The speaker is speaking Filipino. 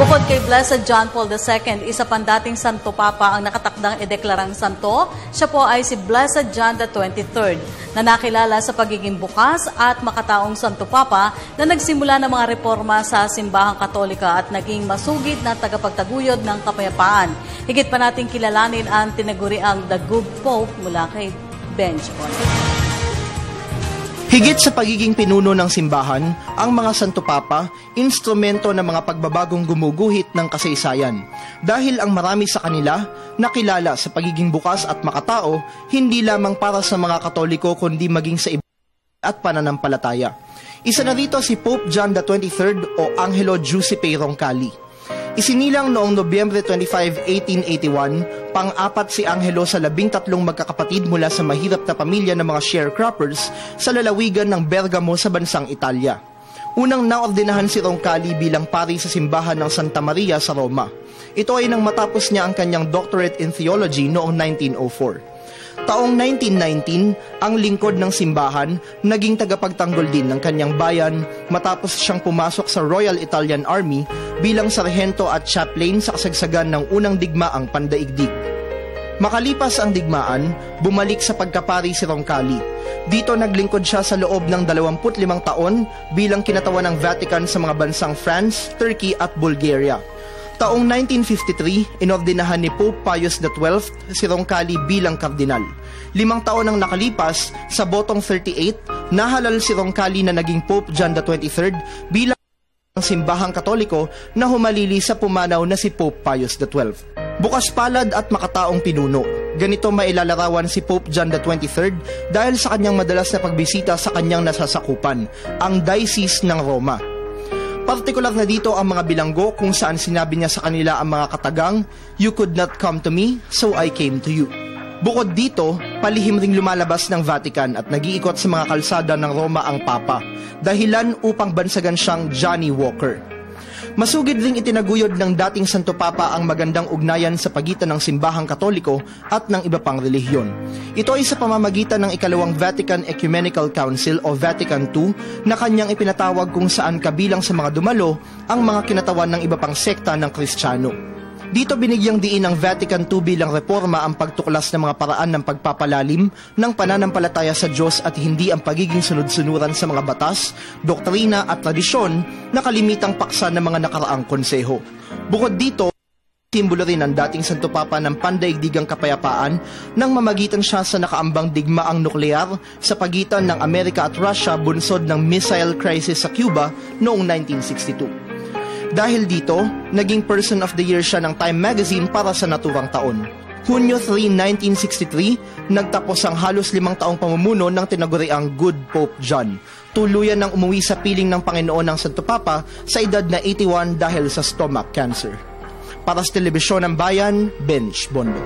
Bukod kay Blessed John Paul II, isa pang dating Santo Papa ang nakatakdang ideklarang santo. Siya po ay si Blessed John XXIII na nakilala sa pagiging bukas at makataong Santo Papa na nagsimula ng mga reforma sa simbahang Katolika at naging masugid na tagapagtaguyod ng kapayapaan. Higit pa nating kilalanin ang tinaguriang The Good Pope mula kay Benj. Higit sa pagiging pinuno ng simbahan, ang mga Santo Papa, instrumento ng mga pagbabagong gumuguhit ng kasaysayan. Dahil ang marami sa kanila, nakilala sa pagiging bukas at makatao, hindi lamang para sa mga Katoliko kundi maging sa iba at pananampalataya. Isa na rito si Pope John XXIII o Angelo Giuseppe Roncalli. Isinilang noong Nobyembre 25, 1881, pang-apat si Angelo sa 13 magkakapatid mula sa mahirap na pamilya ng mga sharecroppers sa lalawigan ng Bergamo sa bansang Italia. Unang naordinahan si Roncalli bilang pari sa simbahan ng Santa Maria sa Roma. Ito ay nang matapos niya ang kanyang doctorate in theology noong 1904. Taong 1919, ang lingkod ng simbahan naging tagapagtanggol din ng kanyang bayan matapos siyang pumasok sa Royal Italian Army bilang sarhento at chaplain sa kasagsagan ng unang digmaang pandaigdig. Makalipas ang digmaan, bumalik sa pagkapari si Roncalli. Dito naglingkod siya sa loob ng 25 taon bilang kinatawan ng Vatican sa mga bansang France, Turkey at Bulgaria. Taong 1953, inordinahan ni Pope Pius XII si Roncalli bilang kardinal. 5 taon ang nakalipas, sa botong 38, nahalal si Roncalli na naging Pope John XXIII bilang simbahang Katoliko na humalili sa pumanaw na si Pope Pius XII. Bukas palad at makataong pinuno. Ganito mailalarawan si Pope John XXIII dahil sa kanyang madalas na pagbisita sa kanyang nasasakupan, ang Diocese ng Roma. Partikular na dito ang mga bilanggo kung saan sinabi niya sa kanila ang mga katagang, "You could not come to me, so I came to you." Bukod dito, palihim ring lumalabas ng Vatican at nag-iikot sa mga kalsada ng Roma ang Papa, dahilan upang bansagan siyang Johnny Walker. Masugid ring itinaguyod ng dating Santo Papa ang magandang ugnayan sa pagitan ng simbahang Katoliko at ng iba pang relihiyon. Ito ay sa pamamagitan ng ikalawang Vatican Ecumenical Council o Vatican II na kanyang ipinatawag kung saan kabilang sa mga dumalo ang mga kinatawan ng iba pang sekta ng Kristiyano. Dito binigyang diin ng Vatican II bilang reforma ang pagtuklas ng mga paraan ng pagpapalalim ng pananampalataya sa Diyos at hindi ang pagiging sunod-sunuran sa mga batas, doktrina at tradisyon na kalimitang paksa ng mga nakaraang konseho. Bukod dito, simbolo rin ang dating Santo Papa ng pandaigdigang kapayapaan nang mamagitan siya sa nakaambang digmaang nuklear sa pagitan ng Amerika at Russia bunsod ng missile crisis sa Cuba noong 1962. Dahil dito, naging Person of the Year siya ng Time Magazine para sa naturang taon. Hunyo 3, 1963, nagtapos ang halos 5 taong pamumuno ng tinaguriang Good Pope John. Tuluyan nang umuwi sa piling ng Panginoon ng Santo Papa sa edad na 81 dahil sa stomach cancer. Para sa Telebisyon ng Bayan, Benj Bondo.